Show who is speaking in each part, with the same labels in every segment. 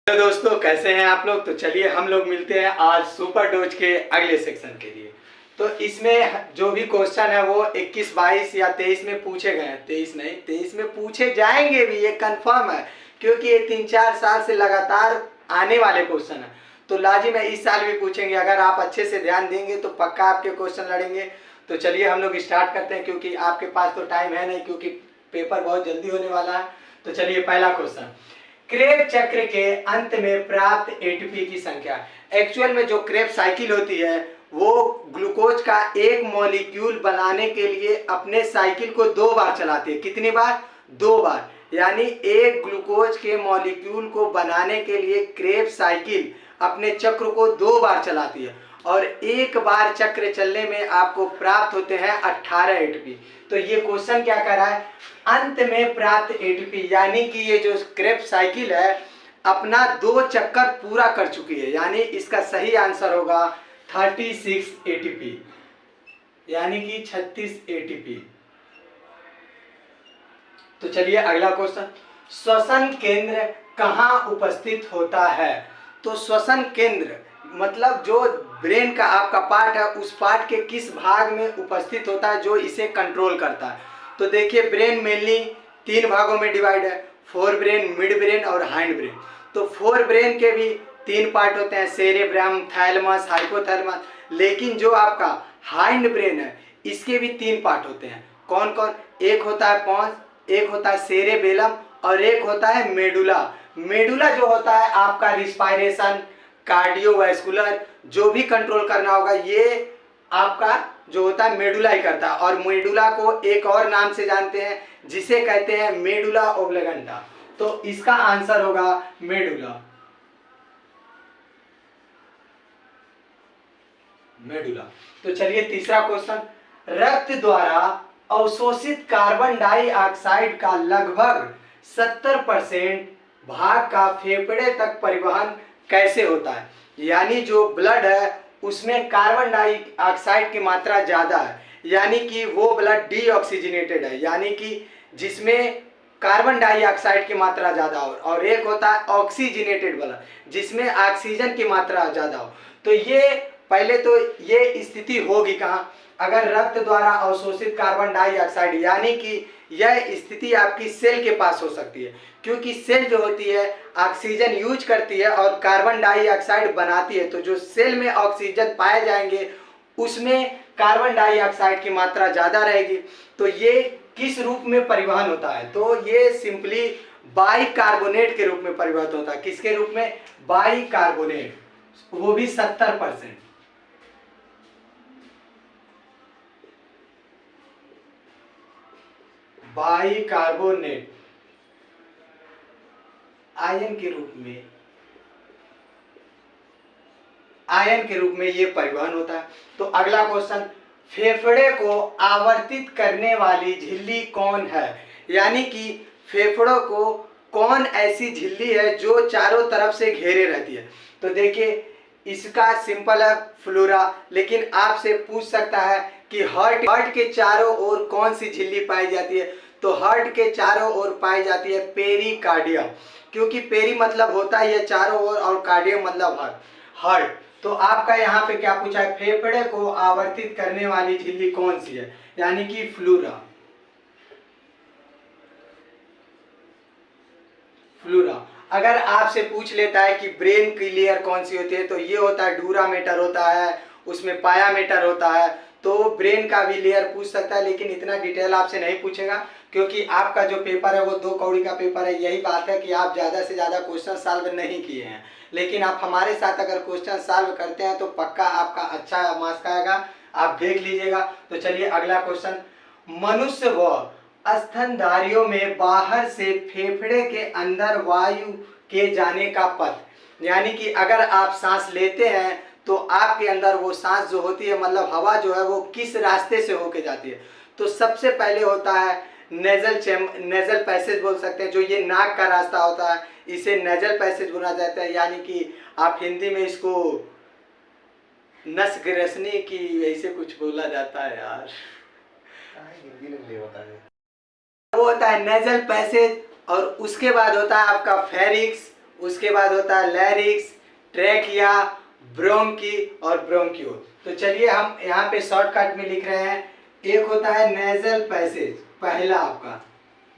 Speaker 1: Hello दोस्तों, कैसे हैं आप लोग। तो चलिए हम लोग मिलते हैं आज सुपर डोज के अगले सेक्शन के लिए। तो इसमें जो भी क्वेश्चन है वो 21, 22 या 23 में पूछे गए हैं। 23 नहीं, 23 में पूछे जाएंगे भी, ये कंफर्म है, क्योंकि ये 3-4 साल से लगातार आने वाले क्वेश्चन है। तो लाजिम है इस साल भी पूछेंगे। अगर आप अच्छे से ध्यान देंगे तो पक्का आपके क्वेश्चन लड़ेंगे। तो चलिए हम लोग स्टार्ट करते हैं, क्योंकि आपके पास तो टाइम है नहीं, क्योंकि पेपर बहुत जल्दी होने वाला है। तो चलिए पहला क्वेश्चन, क्रेब चक्र के अंत में प्राप्त एटीपी की संख्या। एक्चुअल में जो क्रेब साइकिल होती है वो ग्लूकोज का एक मॉलिक्यूल बनाने के लिए अपने साइकिल को 2 बार चलाती है। कितनी बार? 2 बार। यानी एक ग्लूकोज के मॉलिक्यूल को बनाने के लिए क्रेब साइकिल अपने चक्र को 2 बार चलाती है, और एक बार चक्र चलने में आपको प्राप्त होते हैं 18 एटीपी। तो ये क्वेश्चन क्या कर रहा है, अंत में प्राप्त एटीपी, यानी कि ये जो क्रेब्स साइकिल है अपना 2 चक्कर पूरा कर चुकी है। यानी इसका सही आंसर होगा 36 एटीपी, यानी कि 36 एटीपी। तो चलिए अगला क्वेश्चन, श्वसन केंद्र कहाँ उपस्थित होता है। तो श्वसन केंद्र मतलब जो ब्रेन का आपका पार्ट है, उस पार्ट के किस भाग में उपस्थित होता है जो इसे कंट्रोल करता है। तो देखिए, ब्रेन मेनली 3 भागों में डिवाइड है, फोर ब्रेन, मिड ब्रेन और हाइंड ब्रेन। तो फोर ब्रेन के भी 3 पार्ट होते हैं, सेरेब्रम, थैलेमस, हाइपोथैलेमस। लेकिन जो आपका हाइंड ब्रेन है इसके भी 3 पार्ट होते हैं। कौन कौन? एक होता है पॉन्स, एक होता है सेरेबेलम और एक होता है मेडुला। मेडुला जो होता है आपका रिस्पायरेशन, कार्डियोवैस्कुलर, जो भी कंट्रोल करना होगा ये आपका जो होता है मेडुला ही करता है। और मेडुला को एक और नाम से जानते हैं जिसे कहते हैं मेडुला ओब्लेगेंटा। तो इसका आंसर होगा मेडुला। मेडुला। तो चलिए तीसरा क्वेश्चन, रक्त द्वारा अवशोषित कार्बन डाइऑक्साइड का लगभग 70% भाग का फेफड़े तक परिवहन कैसे होता है। यानी जो ब्लड है उसमें कार्बन डाइऑक्साइड की मात्रा ज्यादा है, यानी कि वो ब्लड डीऑक्सीजनेटेड है, यानी कि जिसमें कार्बन डाइऑक्साइड की मात्रा ज्यादा हो, और एक होता है ऑक्सीजनेटेड ब्लड जिसमें ऑक्सीजन की मात्रा ज्यादा हो। तो ये पहले तो ये स्थिति होगी कहाँ, अगर रक्त द्वारा अवशोषित कार्बन डाइऑक्साइड, यानी कि यह स्थिति आपकी सेल के पास हो सकती है, क्योंकि सेल जो होती है ऑक्सीजन यूज करती है और कार्बन डाइऑक्साइड बनाती है। तो जो सेल में ऑक्सीजन पाए जाएंगे उसमें कार्बन डाइऑक्साइड की मात्रा ज्यादा रहेगी। तो ये किस रूप में परिवहन होता है? तो ये सिंपली बाइकार्बोनेट के रूप में परिवर्तित होता है। किसके रूप में? बाइकार्बोनेट, वो भी 70%। बाइकार्बोनेट आयन के रूप में, आयन के रूप में ये परिवहन होता है। तो अगला क्वेश्चन, फेफड़े को आवर्तित करने वाली झिल्ली कौन है। यानी कि फेफड़ों को कौन ऐसी झिल्ली है जो चारों तरफ से घेरे रहती है। तो देखिए इसका सिंपल है फ्लोरा, लेकिन आपसे पूछ सकता है कि हार्ट के चारों ओर कौन सी झिल्ली पाई जाती है। तो हार्ट के चारों ओर पाई जाती है पेरिकार्डियम, क्योंकि पेरी मतलब होता है ये चारों ओर और कार्डियम मतलब हार्ट। तो आपका यहाँ पे क्या पूछा है, फेफड़े को आवर्तित करने वाली झिल्ली कौन सी है, यानी कि फ्लोरा। फ्लोरा। अगर आपसे पूछ लेता है कि ब्रेन की लेयर कौन सी होती है, तो ये होता है डूरा मेटर होता है, उसमें पाया मेटर होता है। तो ब्रेन का भी लेयर पूछ सकता है, लेकिन इतना डिटेल आपसे नहीं पूछेगा, क्योंकि आपका जो पेपर है वो 2 कौड़ी का पेपर है। यही बात है कि आप ज़्यादा से ज़्यादा क्वेश्चन सॉल्व नहीं किए हैं, लेकिन आप हमारे साथ अगर क्वेश्चन सॉल्व करते हैं तो पक्का आपका अच्छा मार्क्स आएगा, आप देख लीजिएगा। तो चलिए अगला क्वेश्चन, मनुष्य व स्तनधारियों में बाहर से फेफड़े के अंदर वायु के जाने का पथ, यानी कि अगर आप सांस लेते हैं तो आपके अंदर वो सांस जो होती है, मतलब हवा जो है वो किस रास्ते से होके जाती है। तो सबसे पहले होता है नेजल पैसेज बोल सकते हैं, जो ये नाक का रास्ता होता है इसे नेजल पैसेज बोला जाता है, यानी कि आप हिंदी में इसको नस ग्रसनी की ऐसे कुछ बोला जाता है यार, हिंदी में होता है, वो होता है नेजल पैसेज। और उसके बाद होता है आपका फेरिक्स, उसके बाद होता है लैरिक्स, ट्रैकिया, ब्रोंकी और ब्रोंक्यूल। तो चलिए हम यहाँ पे शॉर्टकट में लिख रहे हैं। एक होता है नेजल पैसेज, पहला आपका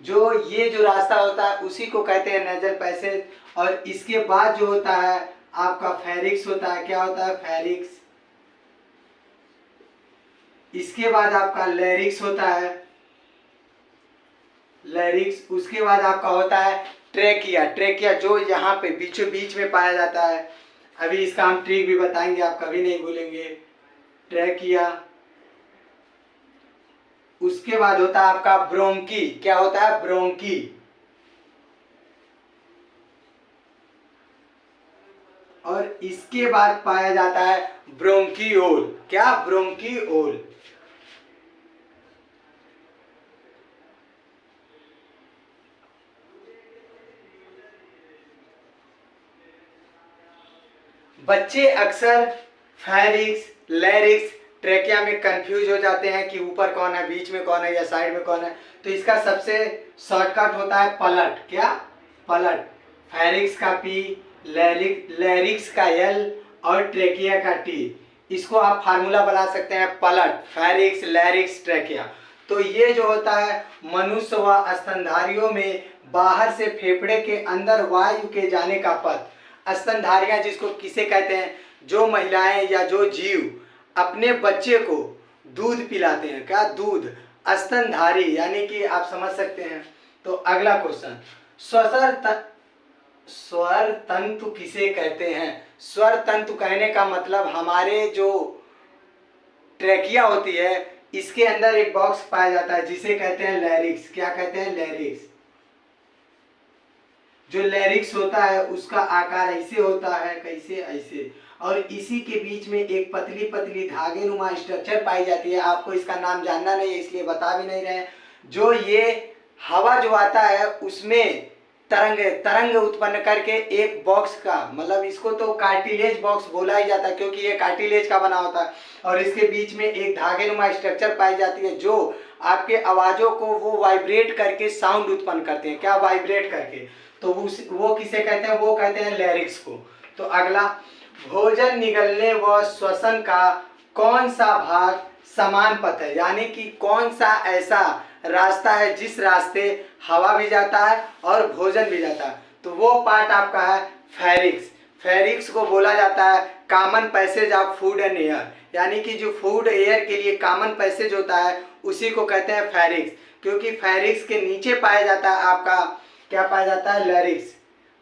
Speaker 1: जो ये जो रास्ता होता है उसी को कहते हैं नेजल पैसेज। और इसके बाद जो होता है आपका फेरिक्स होता है। क्या होता है? फेरिक्स। इसके बाद आपका लैरिक्स होता है, लैरिक्स। उसके बाद आपका होता है ट्रेकिया, ट्रेकिया जो यहाँ पे बीचों बीच में पाया जाता है। अभी इसका हम ट्रिक भी बताएंगे, आप कभी नहीं भूलेंगे। ट्रेकिया। उसके बाद होता है आपका ब्रोंकी। क्या होता है? ब्रोंकी। और इसके बाद पाया जाता है ब्रोंकियोल। क्या? ब्रोंकियोल। बच्चे अक्सर फेरिक्स, लैरिक्स, ट्रेकिया में कंफ्यूज हो जाते हैं कि ऊपर कौन है, बीच में कौन है या साइड में कौन है। तो इसका सबसे शॉर्टकट होता है पलट। क्या? पलट। फेरिक्स का पी, लैरिक्स का एल और ट्रेकिया का टी। इसको आप फार्मूला बना सकते हैं पलट, फेरिक्स, लैरिक्स, ट्रेकिया। तो ये जो होता है मनुष्य व स्तनधारियों में बाहर से फेफड़े के अंदर वायु के जाने का पथ। स्तनधारियां जिसको किसे कहते हैं? जो महिलाएं या जो जीव अपने बच्चे को दूध पिलाते हैं। क्या? दूध। स्तनधारी यानी कि आप समझ सकते हैं। तो अगला क्वेश्चन, स्वर तंतु किसे कहते हैं? स्वर तंतु कहने का मतलब हमारे जो ट्रेकिया होती है इसके अंदर एक बॉक्स पाया जाता है जिसे कहते हैं लैरिक्स। क्या कहते हैं? लैरिक्स। जो लैरिक्स होता है उसका आकार ऐसे होता है, कैसे? ऐसे। और इसी के बीच में एक पतली पतली धागे नुमा स्ट्रक्चर पाई जाती है। आपको इसका नाम जानना नहीं है इसलिए बता भी नहीं रहे हैं। जो ये हवा जो आता है उसमें तरंग तरंग उत्पन्न करके एक बॉक्स का, मतलब इसको तो कार्टिलेज बॉक्स बोला ही जाता है क्योंकि ये कार्टिलेज का बना होता है। और इसके बीच में एक धागे नुमा स्ट्रक्चर पाई जाती है जो आपके आवाजों को वो वाइब्रेट करके साउंड उत्पन्न करते हैं। क्या? वाइब्रेट करके। तो वो किसे कहते हैं? वो कहते हैं लैरिक्स को। तो अगला, भोजन निगलने व श्वसन का कौन सा भाग समान पथ है? यानी कि कौन सा ऐसा रास्ता है जिस रास्ते हवा भी जाता है और भोजन भी जाता है? तो वो पार्ट आपका है फेरिक्स। फेरिक्स को बोला जाता है common passage of food and air. यानी कि जो फूड एयर के लिए कॉमन पैसेज होता है उसी को कहते हैं फेरिक्स। क्योंकि फेरिक्स के नीचे पाया जाता है आपका, क्या पाया जाता है? लैरिक्स।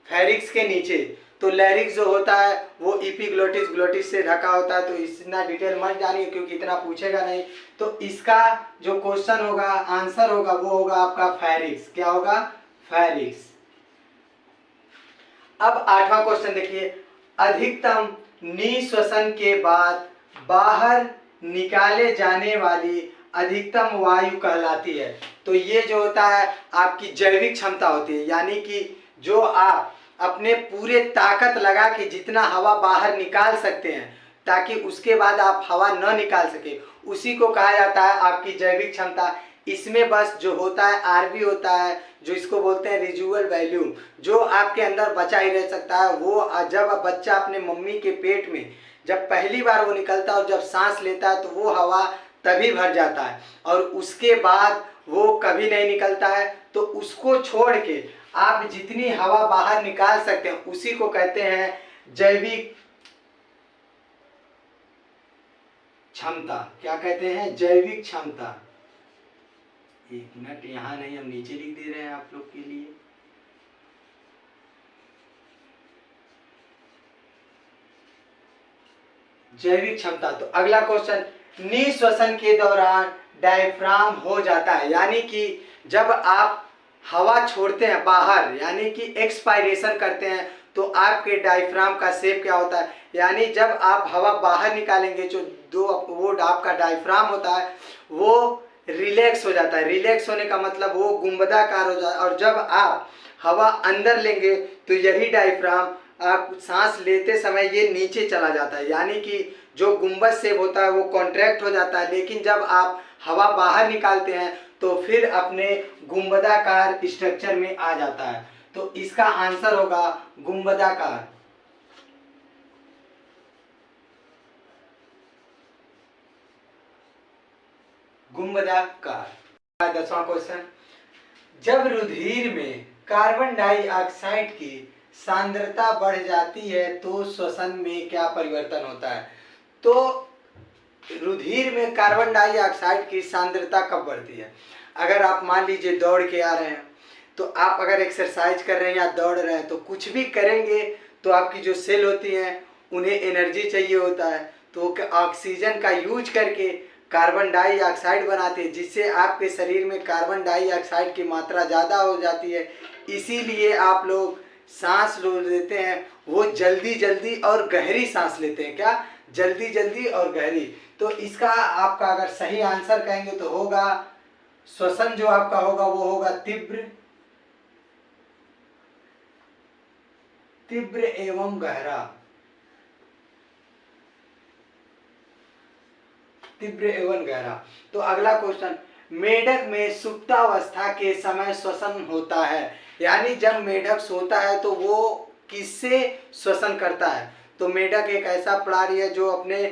Speaker 1: फेरिक्स के नीचे। तो लैरिक्स जो होता है वो इपिग्लोटिस, ग्लोटिस से ढका होता है। तो इतना डिटेल मत जानिए क्योंकि इतना पूछेगा नहीं। तो इसका जो क्वेश्चन होगा, आंसर होगा, वो होगा आपका फेरिक्स। क्या होगा? फेरिक्स। अब 8वां क्वेश्चन देखिए, अधिकतम निश्वसन के बाद बाहर निकाले जाने वाली अधिकतम वायु कहलाती है। तो ये जो होता है आपकी जैविक क्षमता होती है। यानी कि जो आप अपने पूरे ताकत लगा के जितना हवा बाहर निकाल सकते हैं ताकि उसके बाद आप हवा न निकाल सके, उसी को कहा जाता है आपकी जैविक क्षमता। इसमें बस जो होता है आरबी होता है, जो इसको बोलते हैं रिज्यूअल वैल्यूम, जो आपके अंदर बचा ही रह सकता है। वो जब बच्चा अपने मम्मी के पेट में जब पहली बार वो निकलता है और जब सांस लेता है तो वो हवा तभी भर जाता है और उसके बाद वो कभी नहीं निकलता है। तो उसको छोड़ के आप जितनी हवा बाहर निकाल सकते हैं उसी को कहते हैं जैविक क्षमता। क्या कहते हैं? जैविक क्षमता। एक मिनट, यहाँ नहीं, हम नीचे लिख दे रहे हैं आप लोग के लिए। जैविक क्षमता। तो अगला क्वेश्चन, निश्वसन के दौरान डायफ्राम हो जाता है। यानी कि जब आप हवा छोड़ते हैं बाहर, यानी कि एक्सपायरेशन करते हैं, तो आपके डायफ्राम का शेप क्या होता है? यानी जब आप हवा बाहर निकालेंगे जो वो आपका डायफ्राम होता है वो रिलैक्स हो जाता है। रिलैक्स होने का मतलब वो गुंबदाकार हो जाता है। और जब आप हवा अंदर लेंगे तो यही डायफ्राम आप सांस लेते समय ये नीचे चला जाता है। यानी कि जो गुंबद शेप होता है वो कॉन्ट्रैक्ट हो जाता है। लेकिन जब आप हवा बाहर निकालते हैं तो फिर अपने गुंबदाकार स्ट्रक्चर में आ जाता है। तो इसका आंसर होगा गुंबदाकार। गुंबदाकार। 10वां क्वेश्चन, जब रुधिर में कार्बन डाइऑक्साइड की सांद्रता बढ़ जाती है तो श्वसन में क्या परिवर्तन होता है? तो रुधिर में कार्बन डाइऑक्साइड की सांद्रता कब बढ़ती है? अगर आप मान लीजिए दौड़ के आ रहे हैं, तो आप अगर एक्सरसाइज कर रहे हैं या दौड़ रहे हैं तो कुछ भी करेंगे तो आपकी जो सेल होती हैं उन्हें एनर्जी चाहिए होता है, तो ऑक्सीजन का यूज करके कार्बन डाइऑक्साइड बनाते हैं, जिससे आपके शरीर में कार्बन डाइऑक्साइड की मात्रा ज़्यादा हो जाती है। इसीलिए आप लोग सांस लेते हैं वो जल्दी जल्दी और गहरी सांस लेते हैं। क्या? जल्दी जल्दी और गहरी। तो इसका आपका अगर सही आंसर कहेंगे तो होगा श्वसन, जो आपका होगा वो होगा तीव्र, तीव्र एवं गहरा। तीव्र एवं गहरा। तो अगला क्वेश्चन, मेढक में सुप्तावस्था के समय श्वसन होता है, यानी जब मेढक सोता है तो वो किससे श्वसन करता है? तो मेढक एक ऐसा प्राणी है जो अपने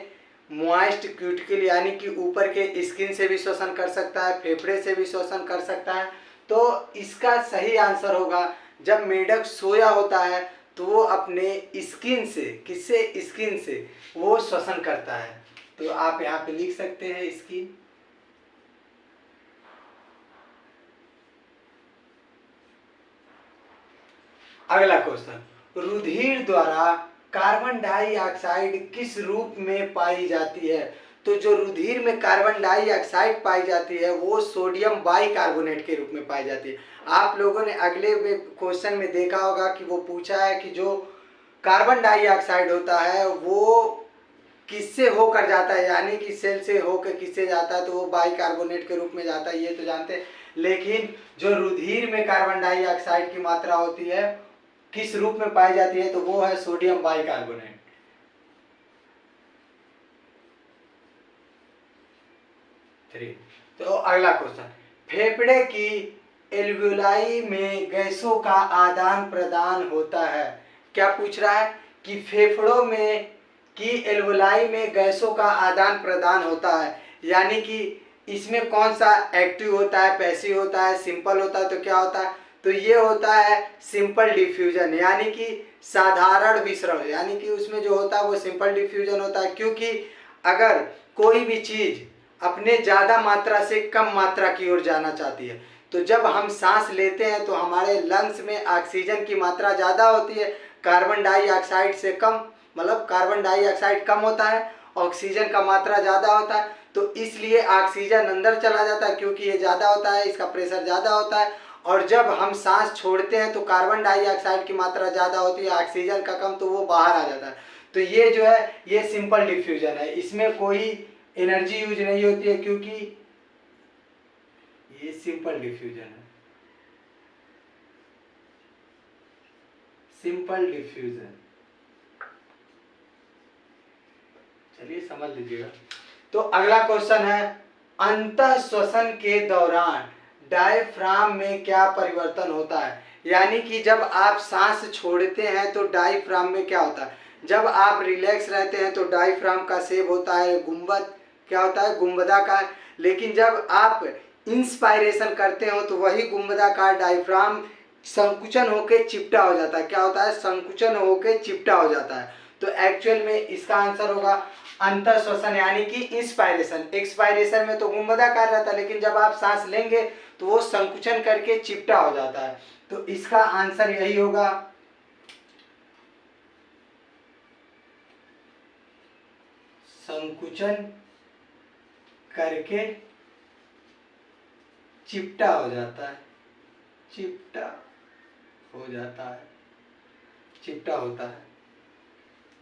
Speaker 1: मॉइस्ट क्यूटिकल यानी कि ऊपर के स्किन से भी श्वसन कर सकता है, फेफड़े से भी श्वसन कर सकता है। तो इसका सही आंसर होगा जब मेढक सोया होता है तो वो अपने स्किन से, किससे? स्किन से वो श्वसन करता है। तो आप यहाँ पे लिख सकते हैं स्किन। अगला क्वेश्चन, रुधिर द्वारा कार्बन डाइऑक्साइड किस रूप में पाई जाती है? तो जो रुधिर में कार्बन डाइऑक्साइड पाई जाती है वो सोडियम बाइकार्बोनेट के रूप में पाई जाती है। आप लोगों ने अगले क्वेश्चन में देखा होगा कि वो पूछा है कि जो कार्बन डाइऑक्साइड होता है वो किससे होकर जाता है, यानी कि सेल से होकर किससे जाता है? तो वो बाइकार्बोनेट के रूप में जाता है, ये तो जानते हैं। लेकिन जो रुधिर में कार्बन डाइऑक्साइड की मात्रा होती है किस रूप में पाई जाती है? तो वो है सोडियम बाइकार्बोनेट। 3। तो अगला क्वेश्चन, फेफड़े की एल्वियोलाई में गैसों का आदान प्रदान होता है। क्या पूछ रहा है? कि फेफड़ों में की एल्वियोलाई में गैसों का आदान प्रदान होता है, यानी कि इसमें कौन सा एक्टिव होता है, पैसिव होता है, सिंपल होता है? तो क्या होता है? तो ये होता है सिंपल डिफ्यूजन, यानी कि साधारण विसरण, यानी कि उसमें जो होता है वो सिंपल डिफ्यूजन होता है। क्योंकि अगर कोई भी चीज अपने ज़्यादा मात्रा से कम मात्रा की ओर जाना चाहती है, तो जब हम सांस लेते हैं तो हमारे लंग्स में ऑक्सीजन की मात्रा ज़्यादा होती है, कार्बन डाइऑक्साइड से कम, मतलब कार्बन डाइऑक्साइड कम होता है, ऑक्सीजन का मात्रा ज़्यादा होता है। तो इसलिए ऑक्सीजन अंदर चला जाता है क्योंकि ये ज़्यादा होता है, इसका प्रेशर ज़्यादा होता है। और जब हम सांस छोड़ते हैं तो कार्बन डाइऑक्साइड की मात्रा ज़्यादा होती है, ऑक्सीजन का कम, तो वो बाहर आ जाता है। तो ये जो है ये सिंपल डिफ्यूजन है, इसमें कोई एनर्जी यूज नहीं होती है क्योंकि ये सिंपल डिफ्यूजन है। सिंपल डिफ्यूजन, चलिए समझ लीजिएगा। तो अगला क्वेश्चन है, अंतः श्वसन के दौरान डायफ्राम में क्या परिवर्तन होता है? यानी कि जब आप सांस छोड़ते हैं तो डायफ्राम में क्या होता है? जब आप रिलैक्स रहते हैं तो डायफ्राम का शेप होता है गुंबद, क्या होता है? गुंबदाकार। लेकिन जब आप इंस्पायरेशन करते हो तो वही गुंबदाकार डायफ्राम संकुचन होकर चिपटा हो जाता है। क्या होता है? संकुचन होकर चिपटा हो जाता है। तो एक्चुअल में इसका आंसर होगा अंतर श्वसन, यानी कि इंस्पायरेशन। एक्सपायरेशन में तो गुंबदाकार रहता है, लेकिन जब आप सांस लेंगे तो वो संकुचन करके चिपटा हो जाता है। तो इसका आंसर यही होगा संकुचन करके चिपटा हो जाता है, चिपटा हो जाता है, चिपटा होता है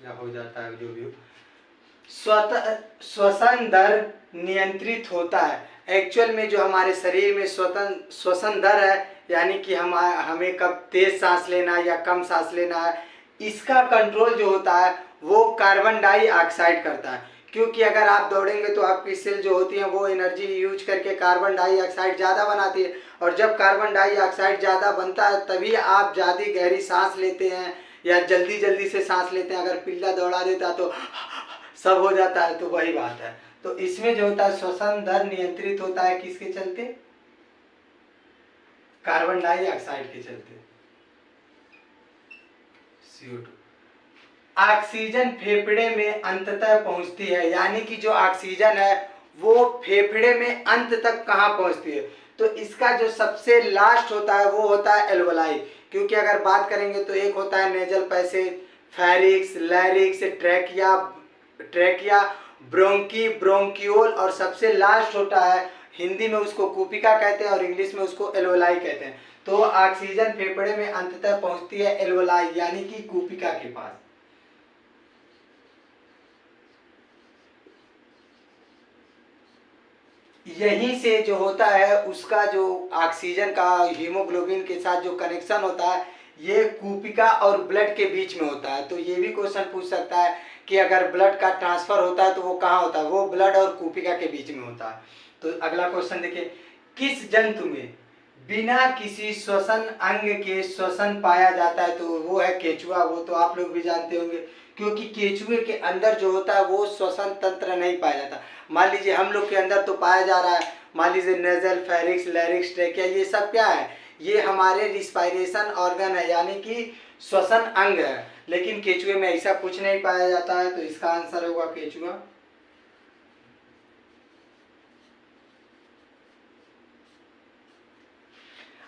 Speaker 1: या हो जाता है, जो भी हो। श्वसन दर नियंत्रित होता है। एक्चुअल में जो हमारे शरीर में श्वसन दर है, यानी कि हमें कब तेज सांस लेना है या कम सांस लेना है, इसका कंट्रोल जो होता है वो कार्बन डाइऑक्साइड करता है। क्योंकि अगर आप दौड़ेंगे तो आपकी सेल जो होती है वो एनर्जी यूज करके कार्बन डाइऑक्साइड ज़्यादा बनाती है, और जब कार्बन डाइऑक्साइड ज़्यादा बनता है तभी आप ज़्यादा गहरी सांस लेते हैं या जल्दी जल्दी से सांस लेते हैं। अगर पिल्ला दौड़ा देता तो सब हो जाता है, तो वही बात है। तो इसमें जो होता है श्वसन दर नियंत्रित होता है किसके चलते? कार्बन डाइऑक्साइड के चलते, CO2। ऑक्सीजन फेफड़े में अंततः पहुंचती है, यानी कि जो ऑक्सीजन है वो फेफड़े में अंत तक कहाँ पहुंचती है? तो इसका जो सबसे लास्ट होता है वो होता है एल्वोलाई। क्योंकि अगर बात करेंगे तो एक होता है nasal passage, pharynx, larynx, trachea, bronchi, bronchiole, और सबसे लास्ट होता है, हिंदी में उसको कूपिका कहते हैं और इंग्लिश में उसको एल्वोलाई कहते हैं। तो ऑक्सीजन फेफड़े में अंततः पहुंचती है एल्वोलाई यानी कि कूपिका के पास। यहीं से जो होता है उसका जो ऑक्सीजन का हीमोग्लोबिन के साथ जो कनेक्शन होता है ये कूपिका और ब्लड के बीच में होता है। तो ये भी क्वेश्चन पूछ सकता है कि अगर ब्लड का ट्रांसफर होता है तो वो कहाँ होता है? वो ब्लड और कूपिका के बीच में होता है। तो अगला क्वेश्चन देखिए, किस जंतु में बिना किसी श्वसन अंग के श्वसन पाया जाता है? तो वो है केचुआ। वो तो आप लोग भी जानते होंगे, क्योंकि केचुए के अंदर जो होता है वो श्वसन तंत्र नहीं पाया जाता। मान लीजिए हम लोग के अंदर तो पाया जा रहा है, मान लीजिए नेजल, फेरिक्स, लैरिक्स, ट्रैकिया, ये सब क्या है? ये हमारे रिस्पायरेशन ऑर्गन है, यानी कि श्वसन अंग है। लेकिन केचुए में ऐसा कुछ नहीं पाया जाता है, तो इसका आंसर होगा केचुआ।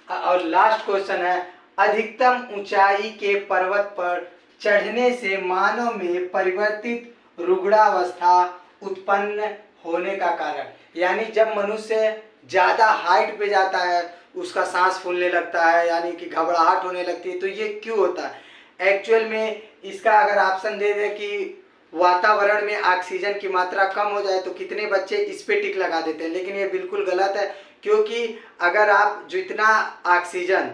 Speaker 1: और लास्ट क्वेश्चन है, अधिकतम ऊंचाई के पर्वत पर चढ़ने से मानव में परिवर्तित रुग्णावस्था उत्पन्न होने का कारण। यानी जब मनुष्य ज्यादा हाइट पे जाता है उसका सांस फूलने लगता है, यानी कि घबराहट होने लगती है। तो ये क्यों होता है? एक्चुअल में इसका अगर ऑप्शन दे दे कि वातावरण में ऑक्सीजन की मात्रा कम हो जाए, तो कितने बच्चे इस पे टिक लगा देते हैं, लेकिन ये बिल्कुल गलत है। क्योंकि अगर आप जितना ऑक्सीजन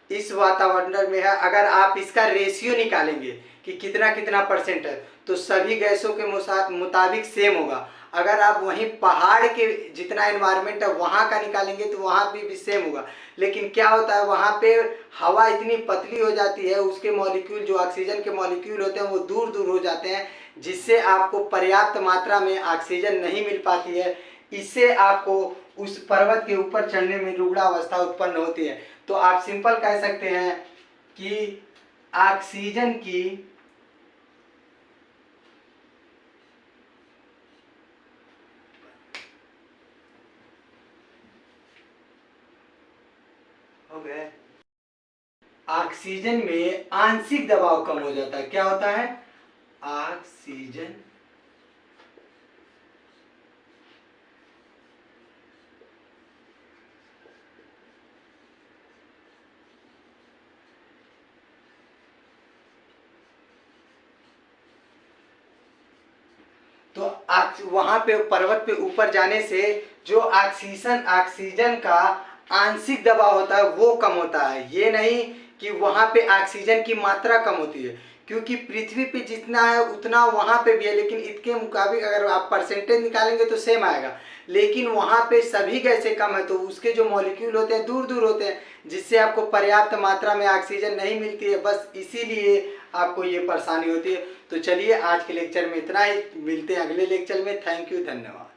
Speaker 1: इस वातावरण में है, अगर आप इसका रेशियो निकालेंगे कि कितना कितना परसेंट है, तो सभी गैसों के मुताबिक सेम होगा। अगर आप वहीं पहाड़ के जितना एनवायरनमेंट है वहाँ का निकालेंगे तो वहाँ भी सेम होगा। लेकिन क्या होता है, वहाँ पे हवा इतनी पतली हो जाती है, उसके मॉलिक्यूल जो ऑक्सीजन के मॉलिक्यूल होते हैं वो दूर दूर हो जाते हैं, जिससे आपको पर्याप्त मात्रा में ऑक्सीजन नहीं मिल पाती है। इससे आपको उस पर्वत के ऊपर चढ़ने में रुग्णावस्था उत्पन्न होती है। तो आप सिंपल कह सकते हैं कि ऑक्सीजन की हो गए, ऑक्सीजन में आंशिक दबाव कम हो जाता है। क्या होता है? ऑक्सीजन तो वहां पे पर्वत पे ऊपर जाने से जो ऑक्सीजन का आंशिक दबाव होता है वो कम होता है। ये नहीं कि वहां पे ऑक्सीजन की मात्रा कम होती है, क्योंकि पृथ्वी पे जितना है उतना वहां पे भी है, लेकिन इसके मुताबिक अगर आप परसेंटेज निकालेंगे तो सेम आएगा। लेकिन वहां पे सभी गैसें कम है, तो उसके जो मॉलिक्यूल होते हैं दूर दूर होते हैं, जिससे आपको पर्याप्त मात्रा में ऑक्सीजन नहीं मिलती है। बस इसीलिए आपको ये परेशानी होती है। तो चलिए आज के लेक्चर में इतना ही, मिलते हैं अगले लेक्चर में। थैंक यू, धन्यवाद।